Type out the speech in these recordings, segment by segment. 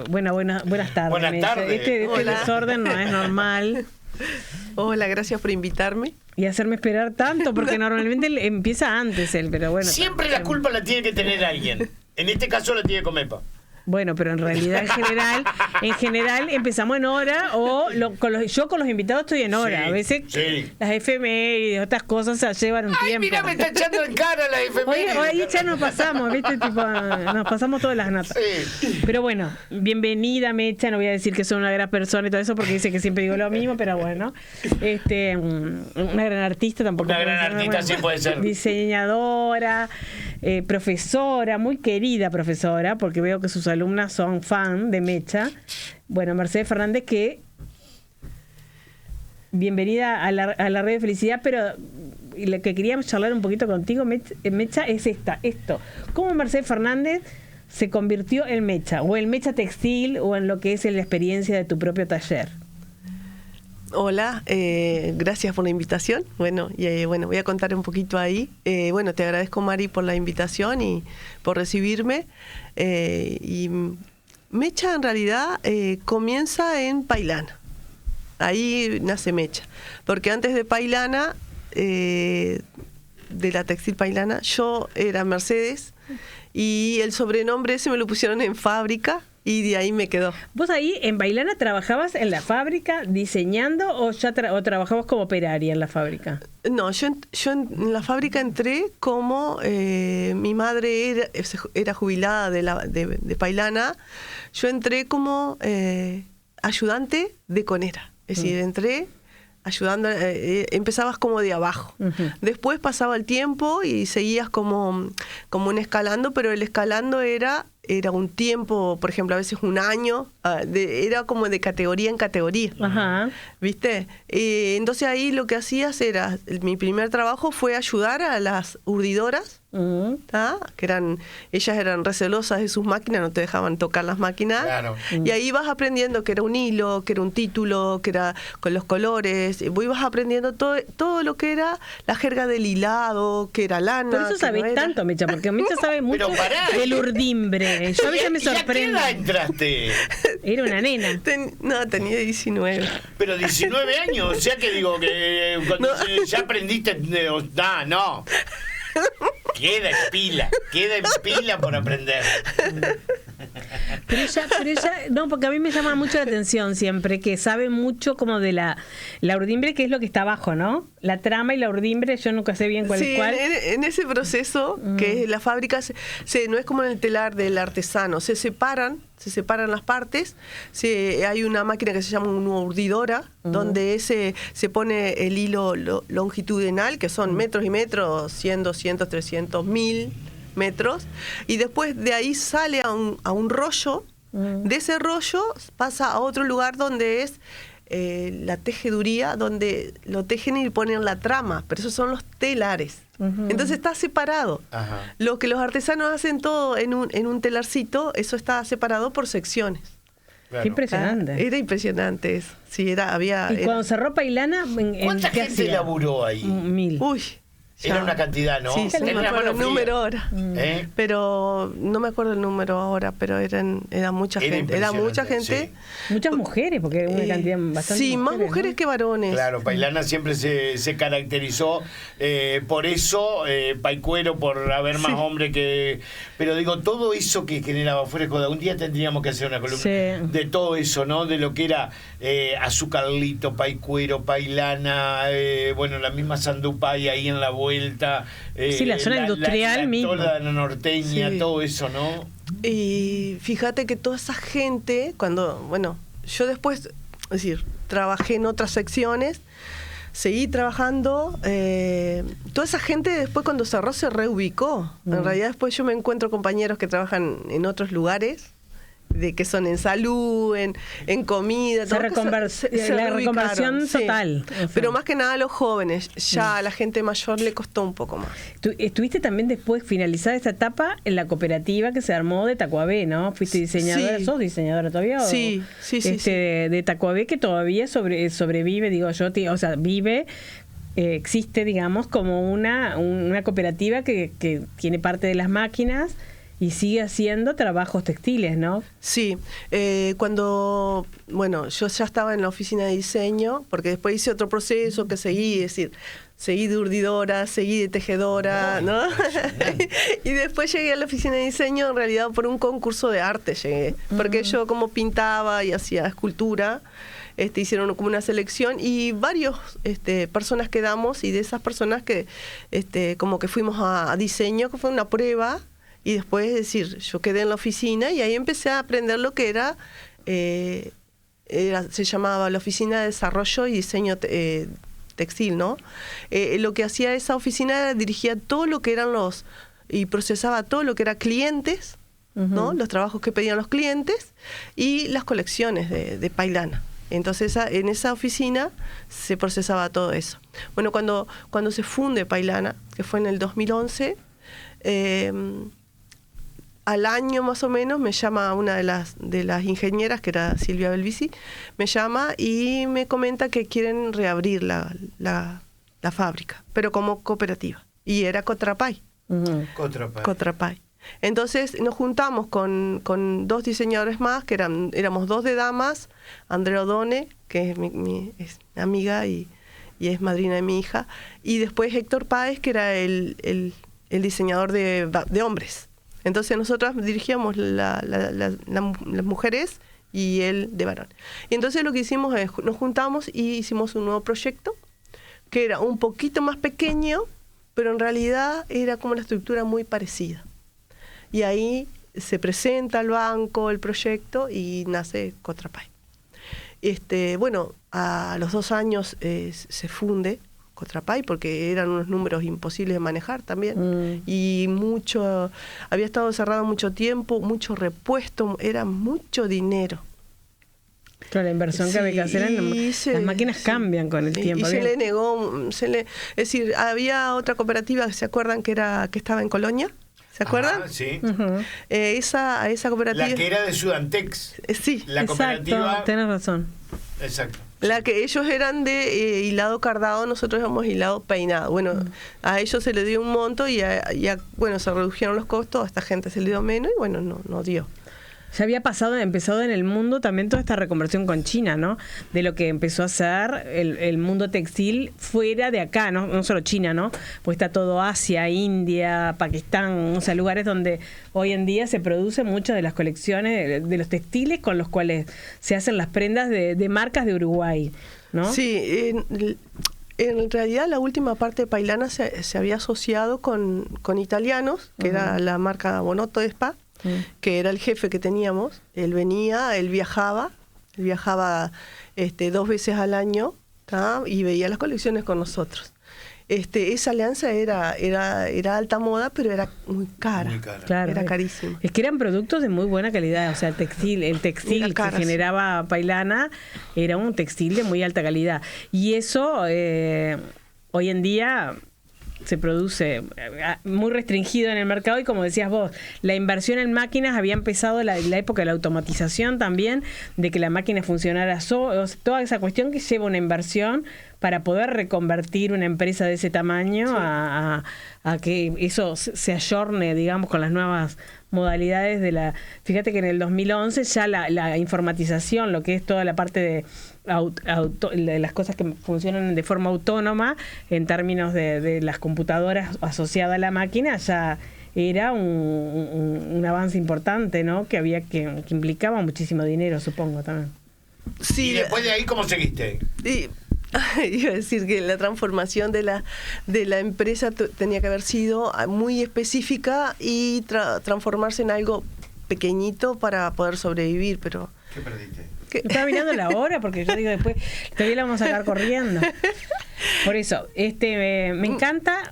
buenas tardes. Buenas tardes. Este desorden no es normal. Hola, gracias por invitarme. Y hacerme esperar tanto, porque normalmente él empieza antes él, pero bueno. Siempre la culpa la tiene que tener alguien. En este caso la tiene Comepa. Bueno, pero en realidad en general empezamos en hora o yo con los invitados estoy en hora. Sí, a veces las efemérides y otras cosas se llevan un tiempo. Mira, me está echando en cara la efemérides. Hoy ya nos pasamos, ¿viste? Nos pasamos todas las natas. Sí. Pero bueno, bienvenida Mecha, no voy a decir que soy una gran persona y todo eso porque dice que siempre digo lo mismo, pero bueno. Una gran artista tampoco. Una gran artista sí puede ser. Diseñadora, profesora, muy querida profesora, porque veo que sus alumnas son fan de Mecha. Bueno, Mercedes Fernández, que bienvenida a la Radio Felicidad, pero lo que queríamos charlar un poquito contigo, Mecha, es esto. ¿Cómo Mercedes Fernández se convirtió en Mecha? O en Mecha Textil, o en lo que es la experiencia de tu propio taller. Hola, gracias por la invitación. Bueno, voy a contar un poquito ahí. Te agradezco, Mari, por la invitación y por recibirme. Y Mecha en realidad comienza en Pailana. Ahí nace Mecha. Porque antes de Pailana, de la textil Pailana, yo era Mercedes y el sobrenombre ese me lo pusieron en fábrica. Y de ahí me quedó. ¿Vos ahí en Pailana trabajabas en la fábrica diseñando o trabajabas como operaria en la fábrica? No, yo en la fábrica entré como mi madre era jubilada de Pailana. Yo entré como ayudante de conera. Es decir, entré ayudando, empezabas como de abajo. Después pasaba el tiempo y seguías como un escalando, pero el escalando era un tiempo, por ejemplo, a veces un año, era como de categoría en categoría. Ajá. ¿Viste? Entonces ahí lo que hacías era, mi primer trabajo fue ayudar a las urdidoras, que ellas eran recelosas de sus máquinas, no te dejaban tocar las máquinas. Claro. Y ahí vas aprendiendo que era un hilo, que era un título, que era con los colores. Vos ibas aprendiendo todo lo que era la jerga del hilado, que era lana. Por eso sabés tanto, Mecha, porque Mecha sabe mucho del urdimbre. Yo a veces me sorprende. ¿Y a qué edad entraste? Era una nena. Tenía 19. Pero 19 años, o sea que digo que cuando ya aprendiste, no. Queda en pila por aprender. Pero ella, no, porque a mí me llama mucho la atención siempre que sabe mucho como de la urdimbre, que es lo que está abajo, ¿no? La trama y la urdimbre, yo nunca sé bien cuál es cuál. En ese proceso, que es la fábrica, no es como en el telar del artesano, se separan las partes. Hay una máquina que se llama una urdidora, donde se pone el hilo longitudinal, que son metros y metros, 100, 200, 300, 1000 metros, y después de ahí sale a un rollo. De ese rollo pasa a otro lugar donde es la tejeduría, donde lo tejen y ponen la trama, pero esos son los telares. Entonces está separado. Ajá. Lo que los artesanos hacen todo en un telarcito, eso está separado por secciones. Claro. Qué impresionante. Era impresionante eso. Sí, cuando cerró Pailana, ¿cuánta gente laburó ahí? 1000. Uy. Era una cantidad, ¿no? Sí, no me acuerdo el número ahora. Pero no me acuerdo el número ahora, pero era mucha gente. Era mucha gente. Sí. Muchas mujeres, porque era una cantidad bastante. Sí, más mujeres, ¿no?, que varones. Claro, Pailana siempre se caracterizó por eso, Paicuero, por haber más hombres que. Pero digo, todo eso que generaba Fresco, un día tendríamos que hacer una columna de todo eso, ¿no? De lo que era Azucarlito, Paicuero, Pailana, la misma Sandupay ahí en la vuelta. La zona industrial mismo. Toda la norteña, todo eso, ¿no? Y fíjate que toda esa gente, yo después, es decir, trabajé en otras secciones, seguí trabajando, toda esa gente después cuando cerró se reubicó. En realidad después yo me encuentro compañeros que trabajan en otros lugares, de que son en salud, en comida, la reconversión total. Pero más que nada a los jóvenes, ya a la gente mayor le costó un poco más. Estuviste también después, finalizada esta etapa, en la cooperativa que se armó de Tacuabé, ¿no? ¿Fuiste diseñadora? ¿Sos diseñadora todavía? Sí. De Tacuabé, que todavía sobrevive, digo yo, vive. Existe, digamos, como una cooperativa que tiene parte de las máquinas y sigue haciendo trabajos textiles, ¿no? Sí, cuando, bueno, yo ya estaba en la oficina de diseño, porque después hice otro proceso que seguí, es decir, seguí de urdidora, seguí de tejedora, ¿no? Y después llegué a la oficina de diseño, en realidad por un concurso de arte llegué, porque yo como pintaba y hacía escultura, hicieron como una selección y varios personas quedamos, y de esas personas que como que fuimos a diseño, que fue una prueba, y después, es decir, yo quedé en la oficina y ahí empecé a aprender lo que era se llamaba la Oficina de Desarrollo y Diseño Textil, ¿no? Lo que hacía esa oficina, dirigía todo lo que eran y procesaba todo lo que era clientes, ¿no? Los trabajos que pedían los clientes y las colecciones de Pailana. Entonces en esa oficina se procesaba todo eso. Bueno, cuando se funde Pailana, que fue en el 2011, al año más o menos me llama una de las ingenieras, que era Silvia Belvisi, me llama y me comenta que quieren reabrir la fábrica, pero como cooperativa. Y era Cotrapay. Cotrapay. Entonces nos juntamos con 2 diseñadores más, que éramos 2 de damas, Andrea Odone, que es mi amiga y es madrina de mi hija, y después Héctor Páez, que era el diseñador de hombres. Entonces nosotras dirigíamos las mujeres y él de varón. Y entonces lo que hicimos es, nos juntamos y hicimos un nuevo proyecto, que era un poquito más pequeño, pero en realidad era como una estructura muy parecida. Y ahí se presenta al banco el proyecto y nace Cotrapay. Bueno, a los 2 años se funde Cotrapay, porque eran unos números imposibles de manejar también. Y había estado cerrado mucho tiempo, mucho repuesto, era mucho dinero. Claro, la inversión que había que hacer, las máquinas cambian con el tiempo. Y se le negó, es decir, había otra cooperativa, ¿se acuerdan que estaba en Colonia? ¿Se acuerdan? Sí. Esa cooperativa. La que era de Sudantex. Sí. La cooperativa. Exacto, tenés razón. Exacto. La que ellos eran de hilado cardado, nosotros éramos hilado peinado. Bueno, a ellos se les dio un monto y bueno, se redujeron los costos, a esta gente se le dio menos y bueno, no dio. Ya había empezado en el mundo también toda esta reconversión con China, ¿no? De lo que empezó a hacer el mundo textil fuera de acá, no solo China, ¿no? Pues está todo Asia, India, Pakistán, o sea, lugares donde hoy en día se producen muchas de las colecciones de los textiles con los cuales se hacen las prendas de marcas de Uruguay, ¿no? Sí, en realidad la última parte de Pailana se había asociado con italianos, que era la marca Bonotto Spa, que era el jefe que teníamos. Él viajaba 2 veces al año, ¿tá? Y veía las colecciones con nosotros. Esa alianza era alta moda, pero era muy cara. Claro, era carísima. Es que eran productos de muy buena calidad, o sea, el textil que generaba Pailana era un textil de muy alta calidad. Y eso hoy en día se produce muy restringido en el mercado, y como decías vos, la inversión en máquinas había empezado la época de la automatización también, de que la máquina funcionara toda esa cuestión que lleva una inversión para poder reconvertir una empresa de ese tamaño a que eso se ayorne, digamos, con las nuevas modalidades de la... Fíjate que en el 2011 ya la informatización, lo que es toda la parte de las cosas que funcionan de forma autónoma en términos de las computadoras asociadas a la máquina, ya era un avance importante, ¿no? Que había que implicaba muchísimo dinero, supongo, también. Sí. ¿Y después de ahí cómo seguiste? Iba a decir que la transformación de la empresa tenía que haber sido muy específica y transformarse en algo pequeñito para poder sobrevivir, pero... ¿Qué perdiste? Estaba mirando la hora, porque yo digo después, todavía la vamos a sacar corriendo. Por eso, me encanta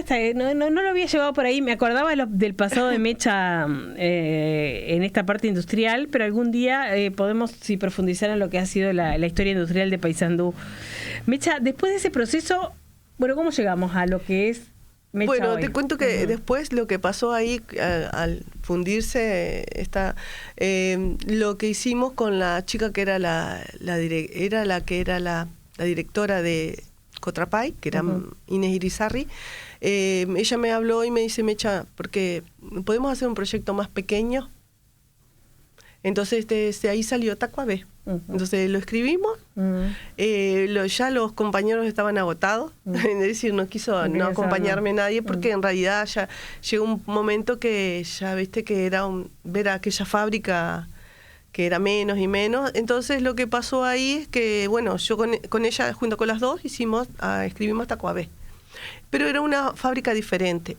esta, no lo había llevado por ahí, me acordaba del pasado de Mecha en esta parte industrial, pero algún día podemos profundizar en lo que ha sido la historia industrial de Paysandú. Mecha, después de ese proceso, bueno, ¿cómo llegamos a lo que es Mecha Bueno, hoy? te cuento que después lo que pasó ahí al fundirse lo que hicimos con la chica que era la directora de Cotrapay, que era Inés Irizarry. Ella me habló y me dice, Mecha, porque podemos hacer un proyecto más pequeño. Entonces de ahí salió Tacuabé. Entonces lo escribimos, ya los compañeros estaban agotados, es decir, no quiso acompañarme nadie, porque en realidad ya llegó un momento que ya viste que era ver aquella fábrica que era menos y menos. Entonces lo que pasó ahí es que, bueno, yo con ella, junto con las dos, escribimos Tacuabé. Pero era una fábrica diferente,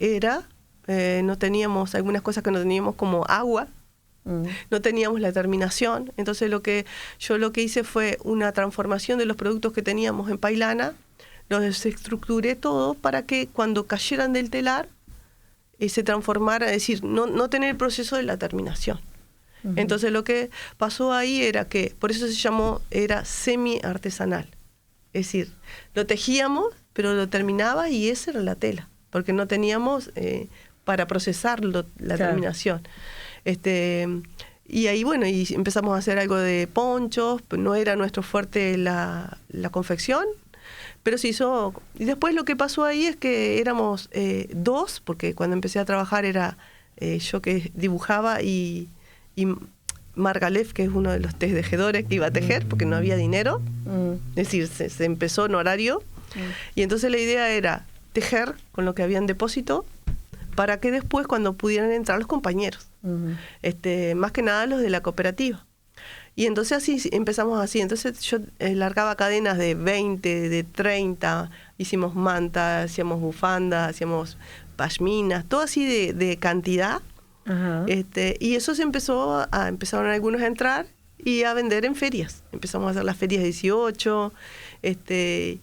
no teníamos algunas cosas que no teníamos, como agua. No teníamos la terminación, entonces lo que hice fue una transformación de los productos que teníamos en Pailana, los desestructuré todo para que cuando cayeran del telar se transformara, es decir, no tener el proceso de la terminación. Entonces lo que pasó ahí era que, por eso se llamó, era semi-artesanal, es decir, lo tejíamos, pero lo terminaba y esa era la tela, porque no teníamos para procesar la terminación. Y ahí, bueno, y empezamos a hacer algo de ponchos, no era nuestro fuerte la confección, pero se hizo. Y después lo que pasó ahí es que éramos dos, porque cuando empecé a trabajar era yo que dibujaba y Margalef, que es uno de los tejedores que iba a tejer, porque no había dinero, es decir, se empezó en horario, y entonces la idea era tejer con lo que había en depósito, para que después cuando pudieran entrar los compañeros, más que nada los de la cooperativa. Y entonces así empezamos así. Entonces yo largaba cadenas de 20, de 30, hicimos mantas, hacíamos bufandas, hacíamos pashminas, todo así de cantidad. Y eso empezaron algunos a entrar y a vender en ferias. Empezamos a hacer las ferias 18,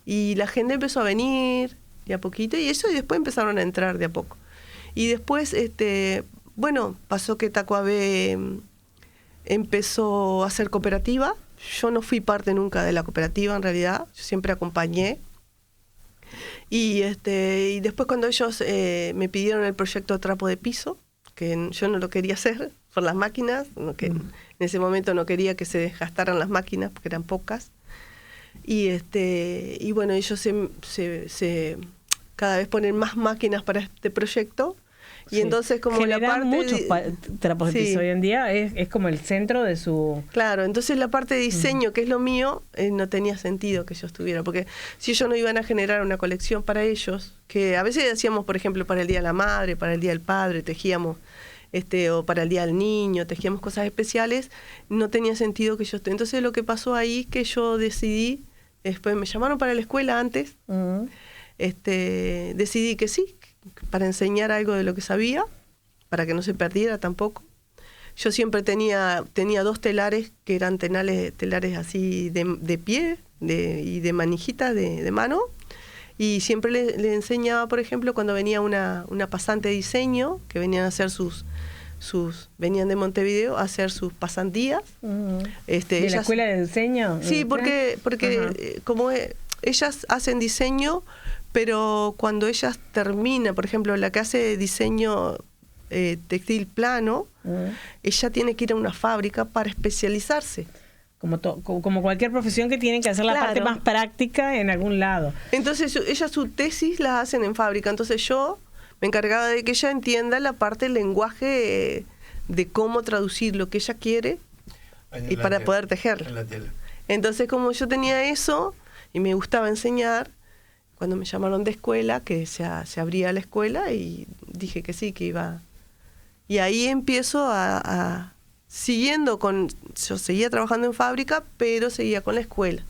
y la gente empezó a venir de a poquito, y después empezaron a entrar de a poco. Y después, bueno, pasó que Tacuabé empezó a ser cooperativa. Yo no fui parte nunca de la cooperativa, en realidad. Yo siempre acompañé. Y después cuando ellos me pidieron el proyecto Trapo de Piso, que yo no lo quería hacer por las máquinas, que en ese momento no quería que se desgastaran las máquinas, porque eran pocas. Y bueno, ellos se cada vez ponen más máquinas para este proyecto. Y entonces como generan la parte muchos trapos de piso hoy en día, es como el centro de su... Claro, entonces la parte de diseño, que es lo mío, no tenía sentido que yo estuviera, porque si ellos no iban a generar una colección para ellos, que a veces hacíamos, por ejemplo, para el Día de la Madre, para el Día del Padre, tejíamos, o para el Día del Niño, tejíamos cosas especiales, no tenía sentido que yo esté. Entonces lo que pasó ahí es que yo decidí, después me llamaron para la escuela antes, decidí que sí, para enseñar algo de lo que sabía, para que no se perdiera tampoco. Yo siempre tenía 2 telares que eran telares así de pie y de manijita de mano, y siempre le enseñaba, por ejemplo, cuando venía una pasante de diseño, que venían a hacer venían de Montevideo a hacer sus pasantías. ¿De la escuela de diseño? Sí, porque como ellas hacen diseño, pero cuando ellas terminan, por ejemplo, la que hace diseño textil plano, ella tiene que ir a una fábrica para especializarse. Como cualquier profesión que tienen que hacer la parte más práctica en algún lado. Entonces ellas su tesis la hacen en fábrica, entonces yo me encargaba de que ella entienda la parte del lenguaje de cómo traducir lo que ella quiere y para poder tejer. Entonces como yo tenía eso y me gustaba enseñar, cuando me llamaron de escuela, que se abría la escuela, y dije que sí, que iba. Y ahí empiezo yo seguía trabajando en fábrica, pero seguía con la escuela.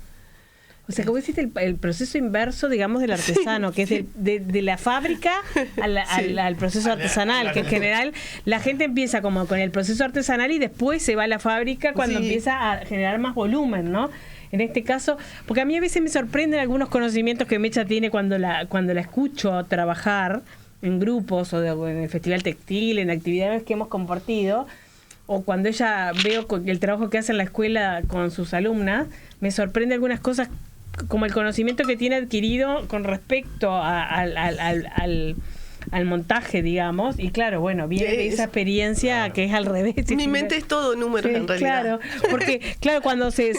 O sea, que vos hiciste el proceso inverso, digamos, del artesano, que es de la fábrica al proceso artesanal, que en general la gente empieza como con el proceso artesanal y después se va a la fábrica cuando empieza a generar más volumen, ¿no? En este caso, porque a mí a veces me sorprenden algunos conocimientos que Mecha tiene cuando la escucho trabajar en grupos o en el Festival Textil, en actividades que hemos compartido, o cuando ella veo el trabajo que hace en la escuela con sus alumnas, me sorprende algunas cosas como el conocimiento que tiene adquirido con respecto al al montaje, digamos, y claro, bueno, viene de esa experiencia que es al revés. Mi mente es todo números en realidad. Claro, porque claro, cuando se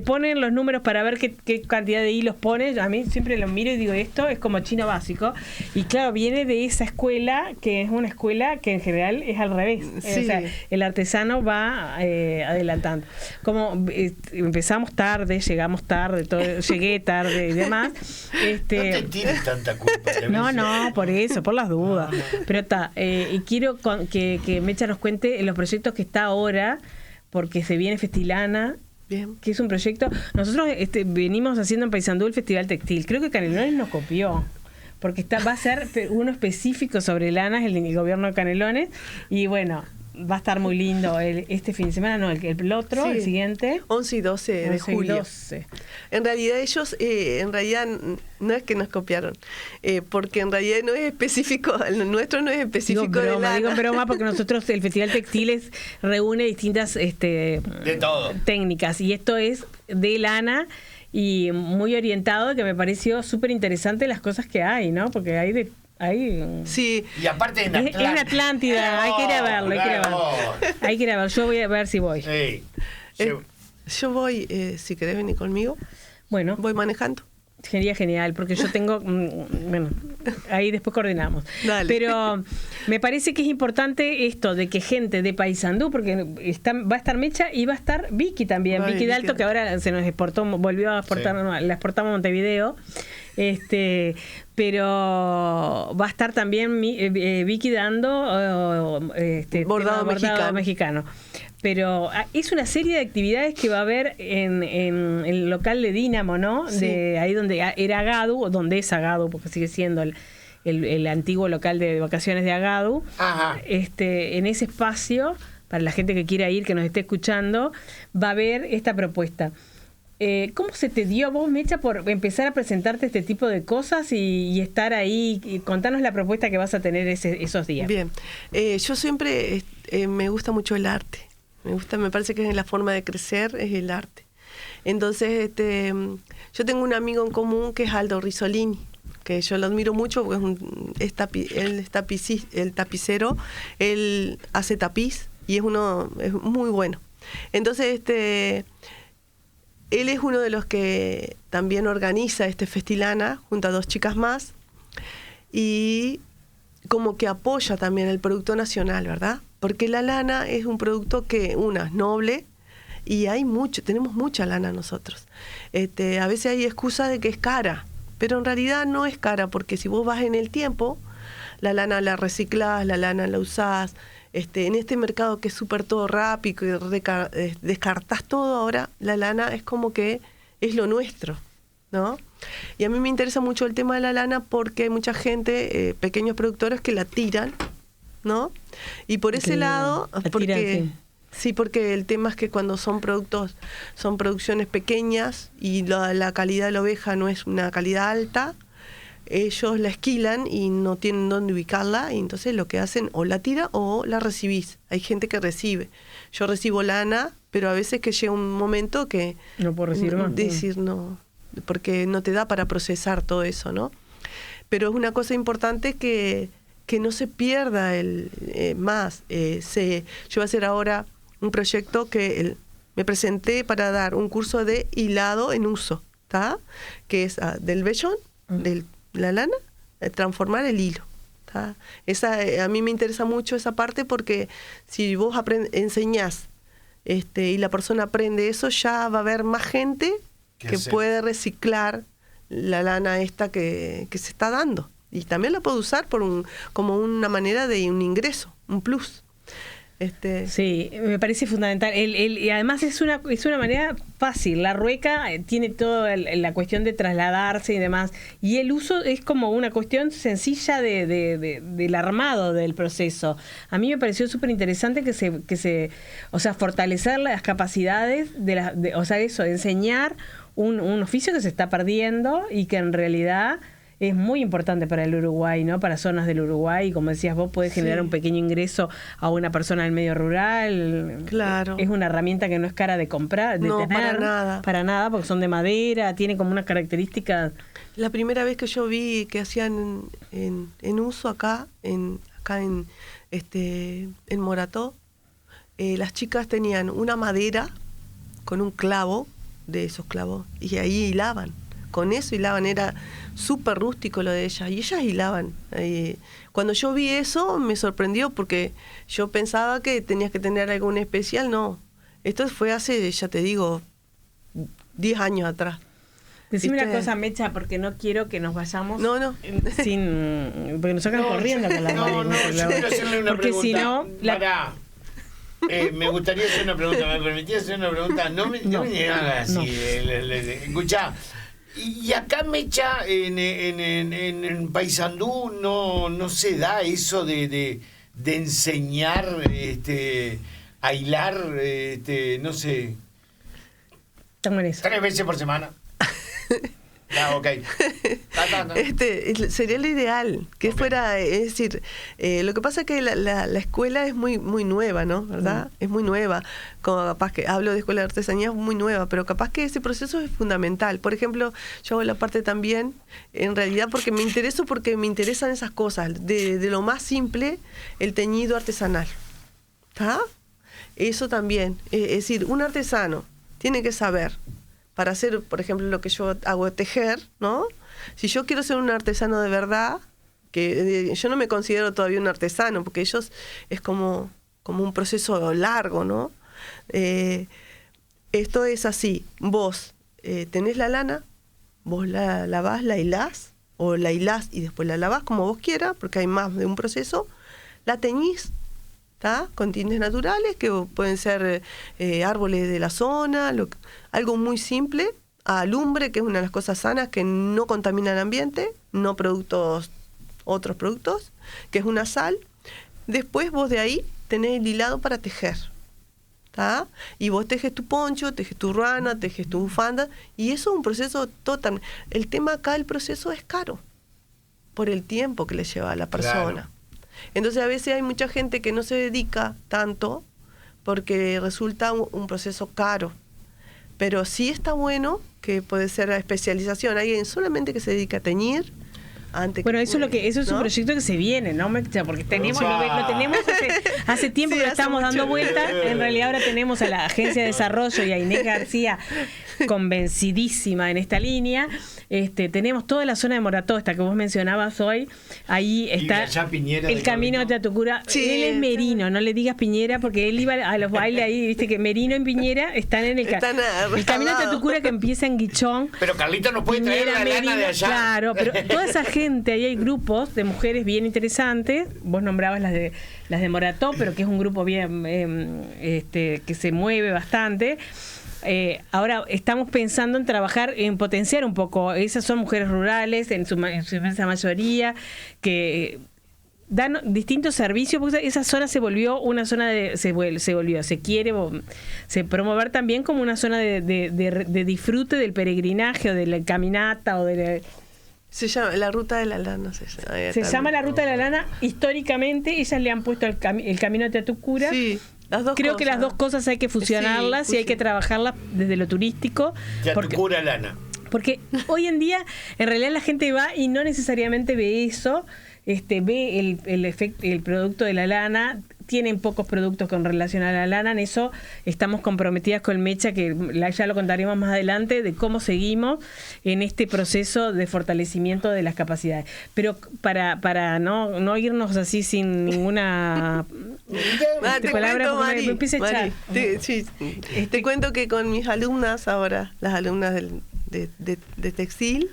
ponen los números para ver qué cantidad de hilos pone, a mí siempre lo miro y digo, esto es como chino básico, y claro, viene de esa escuela, que es una escuela que en general es al revés. Sí. O sea, el artesano va adelantando. Como empezamos tarde, llegamos tarde, llegué tarde y demás. No te tires tanta culpa. No, por eso, por las dudas. Pero está, y quiero que Mecha nos cuente los proyectos que está ahora, porque se viene Festilana. Bien. Que es un proyecto. Nosotros venimos haciendo en Paysandú el Festival Textil. Creo que Canelones nos copió, porque va a ser uno específico sobre lanas, el gobierno de Canelones. Y bueno, va a estar muy lindo este fin de semana, no, el otro, Sí. el siguiente. 11 y 12 de 11 y julio. 12. En realidad ellos, no es que nos copiaron, porque en realidad no es específico, el nuestro no es específico Digo de broma porque nosotros el Festival Textiles reúne distintas de todo. técnicas, y esto es de lana y muy orientado, que me pareció súper interesante las cosas que hay, ¿no? Porque hay Sí. Y aparte en es en Atlántida, hay que ir a verlo, hay que ir a verlo. Yo voy a ver si voy. Sí. Yo voy, si querés venir conmigo, Bueno, voy manejando. sería genial, porque yo tengo, bueno, ahí después coordinamos. Dale. Pero me parece que es importante esto de que gente de Paysandú, porque va a estar Mecha y va a estar Vicky también, Ay, Vicky Dalto, que ahora se nos exportó, volvió a exportar, Sí. no, la exportamos a Montevideo. Pero va a estar también Vicky dando Bordado mexicano. Pero es una serie de actividades que va a haber en el local de Dínamo, ¿no? Sí. De ahí donde era Agadu, donde es Agadu, porque sigue siendo el antiguo local de vacaciones de Agadu. Ajá. En ese espacio, para la gente que quiera ir, que nos esté escuchando, va a haber esta propuesta. ¿Cómo se te dio a vos, Mecha, por empezar a presentarte este tipo de cosas y estar ahí? Y contanos la propuesta que vas a tener esos días. Bien. Yo siempre me gusta mucho el arte. Me parece que es la forma de crecer, es el arte. Entonces, yo tengo un amigo en común que es Aldo Risolini, que yo lo admiro mucho porque él es el tapicero, él hace tapiz y es muy bueno. Entonces, él es uno de los que también organiza Festilana junto a 2 chicas más y como que apoya también el producto nacional, ¿verdad? Porque la lana es un producto que, es noble y tenemos mucha lana nosotros. A veces hay excusa de que es cara, pero en realidad no es cara, porque si vos vas en el tiempo, la lana la reciclás, la lana la usás. En este mercado que es súper todo rápido y descartás todo ahora, la lana es como que es lo nuestro, ¿no? Y a mí me interesa mucho el tema de la lana porque hay mucha gente, pequeños productores que la tiran, ¿no? Y por ese lado, porque el tema es que cuando son producciones pequeñas y la calidad de la oveja no es una calidad alta, ellos la esquilan y no tienen dónde ubicarla, y entonces lo que hacen o la tira o la recibís. Hay gente que recibe. Yo recibo lana, pero a veces que llega un momento que no puedo recibir más. Decir no, porque no te da para procesar todo eso, ¿no? Pero es una cosa importante que no se pierda más. Yo voy a hacer ahora un proyecto que me presenté para dar un curso de hilado en uso, ¿tá? Que es del vellón, de la lana, transformar el hilo. ¿Tá? A mí me interesa mucho esa parte porque si vos enseñás y la persona aprende eso, ya va a haber más gente que puede reciclar la lana esta que se está dando. Y también la puede usar como una manera de un ingreso, un plus. Sí, me parece fundamental. Y además es una manera fácil. La rueca tiene toda la cuestión de trasladarse y demás. Y el uso es como una cuestión sencilla del armado del proceso. A mí me pareció súper interesante o sea, fortalecer las capacidades de enseñar un oficio que se está perdiendo y que en realidad es muy importante para el Uruguay, ¿no? Para zonas del Uruguay, como decías vos, puede generar un pequeño ingreso a una persona del medio rural. Claro. Es una herramienta que no es cara de comprar, de no, tener. para nada. Para nada, porque son de madera, tiene como unas características. La primera vez que yo vi que hacían en uso acá en Morató, las chicas tenían una madera con un clavo, de esos clavos, y ahí hilaban. Con eso hilaban, era súper rústico lo de ellas, y ellas hilaban. Cuando yo vi eso me sorprendió porque yo pensaba que tenías que tener algo especial, no. Esto fue hace, ya te digo, 10 años atrás. Decime una cosa, Mecha, porque no quiero que nos vayamos porque nos sacan corriendo con la yo quiero hacerle una porque pregunta. Si no, me gustaría hacer una pregunta. ¿Me permitís hacer una pregunta? No me hagas así. Escuchá, y acá, Mecha, en Paysandú no se da eso de enseñar a hilar, no sé, 3 veces por semana. Ok. Sería lo ideal que fuera, es decir, lo que pasa es que la escuela es muy nueva, ¿no? ¿Verdad? Es muy nueva. Como capaz que hablo de escuela de artesanía, es muy nueva, pero capaz que ese proceso es fundamental. Por ejemplo, yo hago la parte también, en realidad porque me interesan esas cosas, de lo más simple, el teñido artesanal. ¿Está? Eso también, es decir, un artesano tiene que saber. Para hacer, por ejemplo, lo que yo hago, tejer, ¿no? Si yo quiero ser un artesano de verdad, que yo no me considero todavía un artesano, porque ellos es como un proceso largo, ¿no? Esto es así, vos tenés la lana, vos la lavás, la hilás, o la hilás y después la lavás como vos quieras, porque hay más de un proceso, la teñís, ¿tá? Con tintes naturales, que pueden ser árboles de la zona, algo muy simple, alumbre, que es una de las cosas sanas, que no contamina el ambiente, no otros productos, que es una sal. Después vos de ahí tenés el hilado para tejer, ¿tá? Y vos tejes tu poncho, tejes tu ruana, tejes tu bufanda, y eso es un proceso total. El tema acá, el proceso es caro, por el tiempo que le lleva a la persona. Claro. Entonces a veces hay mucha gente que no se dedica tanto porque resulta un proceso caro. Pero sí está bueno que puede ser la especialización. Alguien solamente que se dedica a teñir. Eso es un proyecto que se viene, ¿no? Porque tenemos lo tenemos hace tiempo que lo estamos dando vuelta. En realidad ahora tenemos a la Agencia de Desarrollo y a Inés García convencidísima en esta línea. Tenemos toda la zona de Morató, esta que vos mencionabas hoy. Ahí está el camino de Atucura. Sí, él es Merino, no le digas Piñera, porque él iba a los bailes ahí, viste que Merino y Piñera están en el camino de Atucura, que empieza en Guichón. Pero Carlito no puede traer la lana de allá. Claro, pero toda esa gente, ahí hay grupos de mujeres bien interesantes. Vos nombrabas las de Morató, pero que es un grupo bien que se mueve bastante. Ahora estamos pensando en trabajar, en potenciar un poco. Esas son mujeres rurales en su inmensa mayoría, que dan distintos servicios, porque esa zona se volvió una zona se promover también como una zona de disfrute del peregrinaje o de la caminata o de se llama la Ruta de la Lana. Se llama la Ruta de la Lana. Históricamente ellas le han puesto el camino de Atucura. Sí. Creo que las dos cosas hay que fusionarlas y hay que trabajarlas desde lo turístico. Atucura lana. Porque hoy en día, en realidad, la gente va y no necesariamente ve eso, ve el producto de la lana. Tienen pocos productos con relación a la lana. En eso estamos comprometidas con Mecha, que ya lo contaremos más adelante, de cómo seguimos en este proceso de fortalecimiento de las capacidades. Pero para no irnos así sin ninguna palabra, Mari, me empieza a echar. Te cuento que con mis alumnas ahora, las alumnas de textil,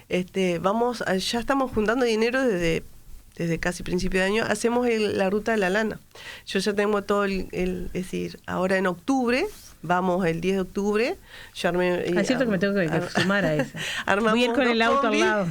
ya estamos juntando dinero desde casi principio de año, hacemos la Ruta de la Lana. Yo ya tengo todo es decir, ahora en octubre, vamos el 10 de octubre, yo armé... Es cierto que me tengo que sumar a eso. Voy a ir con el auto al lado.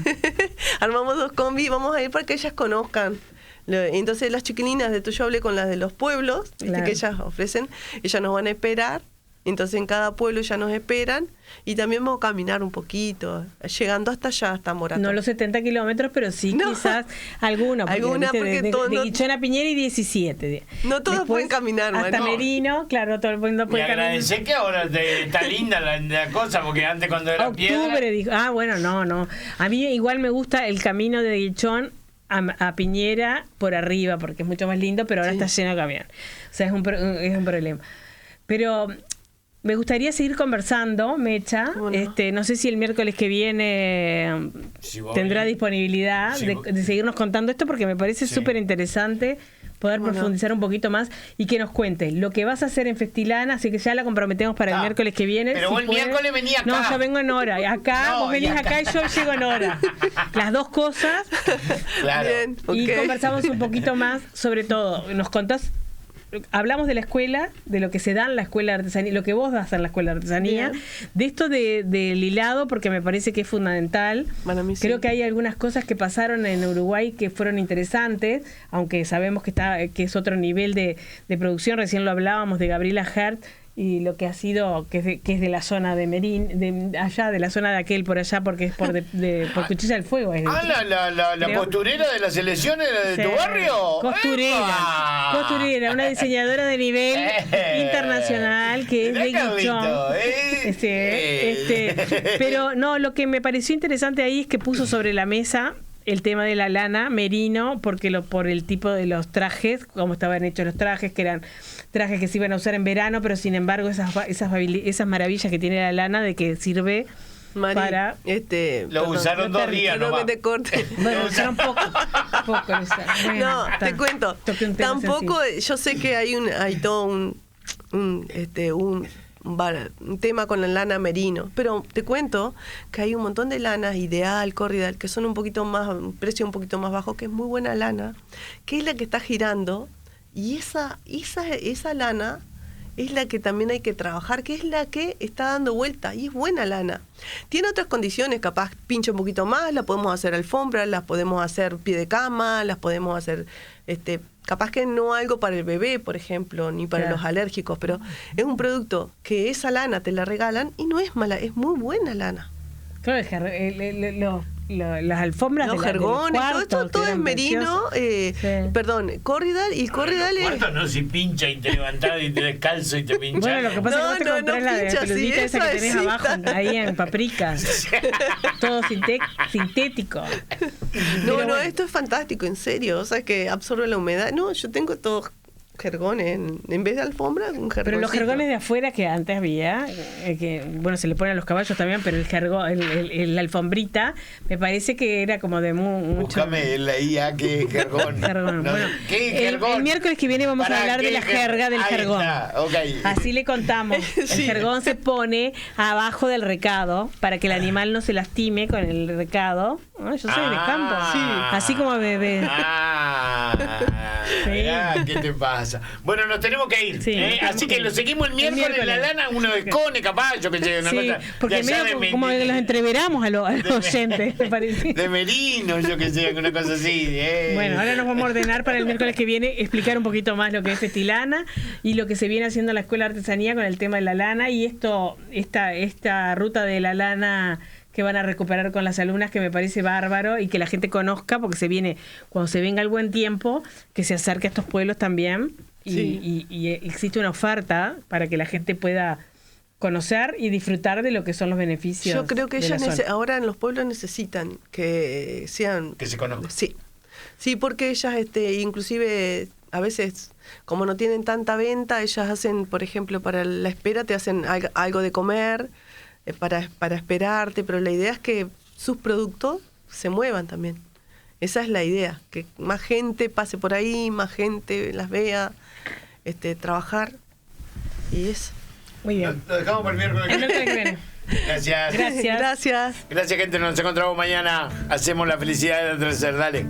Armamos 2 combis, vamos a ir para que ellas conozcan. Entonces las chiquilinas yo hablé con las de los pueblos, claro, que ellas ofrecen, ellas nos van a esperar Entonces en cada pueblo ya nos esperan y también vamos a caminar un poquito, llegando hasta allá, hasta Morato. No los 70 kilómetros, pero sí quizás algunos. Porque de Guichón a Piñera y 17. No todos pueden caminar, hasta Merino, claro, todo el mundo puede caminar. Y agradecé que ahora está linda la cosa, porque antes cuando era piedra... Dijo, bueno, no. A mí igual me gusta el camino de Guichón a Piñera por arriba, porque es mucho más lindo, pero ahora está lleno de camión. O sea, es un problema. Pero me gustaría seguir conversando, Mecha. No sé si el miércoles que viene tendrá disponibilidad de seguirnos contando esto, porque me parece súper interesante poder profundizar un poquito más y que nos cuentes lo que vas a hacer en Festilana, así que ya la comprometemos para el miércoles que viene. Pero vos el miércoles venía acá. No, yo vengo en hora. Vos venís acá y yo llego en hora. Las dos cosas. Claro. Bien, y conversamos un poquito más, sobre todo. Nos contás. Hablamos de la escuela, de lo que se da en la escuela de artesanía, lo que vos das en la escuela de artesanía, de esto del hilado, porque me parece que es fundamental. Para mí Creo que hay algunas cosas que pasaron en Uruguay que fueron interesantes, aunque sabemos que es otro nivel de producción. Recién lo hablábamos de Gabriela Hert y lo que ha sido, que es de la zona de Merín, de allá, de la zona de aquel por allá, porque es por Cuchilla del Fuego. La costurera de las elecciones de tu barrio. Costurera, una diseñadora de nivel internacional que es de Guichón. Pero no, lo que me pareció interesante ahí es que puso sobre la mesa el tema de la lana merino, porque por el tipo de los trajes, cómo estaban hechos los trajes, que eran trajes que se iban a usar en verano, pero sin embargo esas maravillas que tiene la lana de que sirve para... Lo usaron 2 días nomás. Que te corte. Bueno, lo usaron poco. No, te cuento. Tampoco, yo sé que hay todo un tema con la lana merino, pero te cuento que hay un montón de lanas Ideal, Corriedal, que son un precio un poquito más bajo, que es muy buena lana, que es la que está girando, y esa lana es la que también hay que trabajar, que es la que está dando vuelta, y es buena lana. Tiene otras condiciones, capaz pincha un poquito más, la podemos hacer alfombra, las podemos hacer pie de cama, las podemos hacer capaz que no algo para el bebé, por ejemplo, ni para los alérgicos, pero es un producto que esa lana te la regalan y no es mala, es muy buena lana. Claro, las alfombras, los jergones, todo es merino, perdón, Corriedal, y Corriedal es... ¿Cuánto no si pincha y te levantás y te descalzo y te pincha? Bueno, lo que pasa es que vos te comprás la peludita esa que tenés abajo, ahí en Paprika. Todo sintético. No, esto es fantástico, en serio, o sea, que absorbe la humedad. No, yo tengo todo jergones, en vez de alfombra, un jergoncito. Pero los jergones de afuera que antes había, que bueno, se le ponen a los caballos también, pero la alfombrita, me parece que era como de mucho... Búscame la IA que es jergón. Bueno, ¿qué jergón? El miércoles que viene vamos a hablar de la jerga del jergón. Okay. Así le contamos. El jergón se pone abajo del recado para que el animal no se lastime con el recado. Yo soy de campo. Sí. Así como bebé. ¿Qué te pasa? Bueno, nos tenemos que ir. Así que lo seguimos el miércoles en la lana, uno de Cone, capaz, yo que sé, una cosa. Porque medio como que los entreveramos a los oyentes, me parece. De Merino, yo que sé, una cosa así. Bueno, ahora nos vamos a ordenar para el miércoles que viene, explicar un poquito más lo que es Festilana y lo que se viene haciendo en la Escuela de Artesanía con el tema de la lana y esta ruta de la lana que van a recuperar con las alumnas, que me parece bárbaro y que la gente conozca, porque cuando se venga el buen tiempo, que se acerque a estos pueblos también y existe una oferta para que la gente pueda conocer y disfrutar de lo que son los beneficios. Yo creo que ellas ahora en los pueblos necesitan que sean... Que se conozcan. Sí, porque ellas inclusive a veces, como no tienen tanta venta, ellas hacen, por ejemplo, para la espera, te hacen algo de comer, para esperarte, pero la idea es que sus productos se muevan también. Esa es la idea, que más gente pase por ahí, más gente las vea, trabajar, y eso. Muy bien. Lo dejamos para el miércoles que viene. Gracias. Gracias. Gracias. Gracias, gente. Nos encontramos mañana. Hacemos la felicidad de atardecer. Dale.